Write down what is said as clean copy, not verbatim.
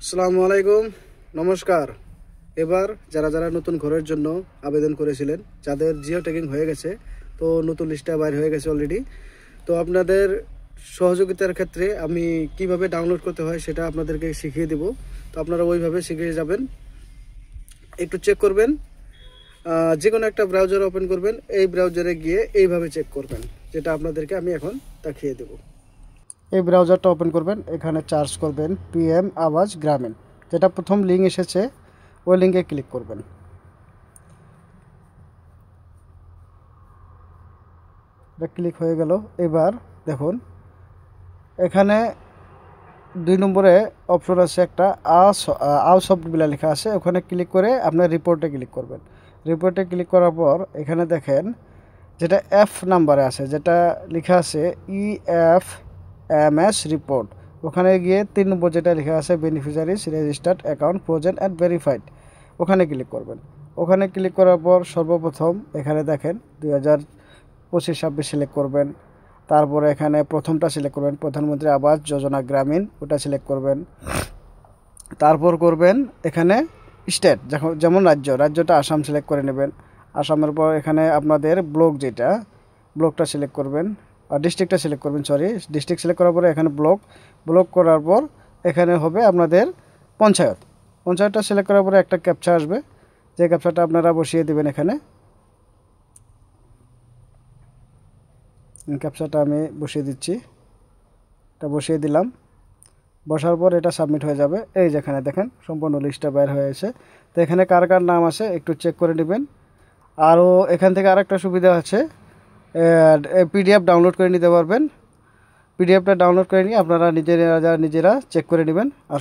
আসসালামু আলাইকুম, নমস্কার। এবার যারা যারা নতুন ঘরের জন্য আবেদন করেছিলেন, যাদের জিও ট্যাগিং হয়ে গেছে, তো নতুন লিস্টটা বাইর হয়ে গেছে অলরেডি। তো আপনাদের সহযোগিতার ক্ষেত্রে আমি কিভাবে ডাউনলোড করতে হয় সেটা আপনাদেরকে শিখিয়ে দেব। তো আপনারা ওইভাবে শিখে যাবেন। একটু চেক করবেন, যে কোনো একটা ব্রাউজার ওপেন করবেন, এই ব্রাউজারে গিয়ে এইভাবে চেক করবেন, যেটা আপনাদেরকে আমি এখন দেখিয়ে দেব। এই ব্রাউজারটা ওপেন করবেন, এখানে সার্চ করবেন পিএম আবাস গ্রামীণ, যেটা প্রথম লিঙ্ক এসেছে ওই লিঙ্কে ক্লিক করবেন। এটা ক্লিক হয়ে গেল। এবার দেখুন এখানে 2 নম্বরে অপশন আছে একটা আও সফটওয়্যার লেখা আছে, ওখানে ক্লিক করে আপনার রিপোর্টে ক্লিক করবেন। রিপোর্টে ক্লিক করার পর এখানে দেখেন যেটা এফ নাম্বারে আছে, যেটা লেখা আছে EFMS রিপোর্ট, ওখানে গিয়ে 3 নম্বর যেটা লেখা আছে beneficiaries registered account frozen and verified, ওখানে ক্লিক করবেন। ওখানে ক্লিক করার পর সর্বপ্রথম এখানে দেখেন 2025-26 সিলেক্ট করবেন। তারপরে এখানে প্রথমটা সিলেক্ট করবেন, প্রধানমন্ত্রী আবাস যোজনা গ্রামীণ, ওটা সিলেক্ট করবেন। তারপর করবেন এখানে স্টেট, যেমন রাজ্যটা আসাম সিলেক্ট করে নেবেন। আসামের পর এখানে আপনাদের যেটা ব্লকটা সিলেক্ট করবেন, আর ডিস্ট্রিক্টটা সিলেক্ট করবেন, ডিস্ট্রিক্ট সিলেক্ট করার পরে এখানে ব্লক করার পর এখানে হবে আপনাদের পঞ্চায়েতটা সিলেক্ট করার পরে একটা ক্যাপচা আসবে, যে ক্যাপচাটা আপনারা বসিয়ে দেবেন। এখানে ক্যাপচাটা আমি বসিয়ে দিচ্ছি, এটা বসিয়ে দিলাম। বসার পর এটা সাবমিট হয়ে যাবে। এই যেখানে দেখেন সম্পূর্ণ লিস্টটা বের হয়েছে। তো এখানে কার কার নাম আছে একটু চেক করে নেবেন। আরও এখান থেকে আরেকটা সুবিধা আছে, PDF ডাউনলোড করে নিতে পারবেন। PDFটা ডাউনলোড করে নিয়ে আপনারা নিজেরা চেক করে নেবেন। আর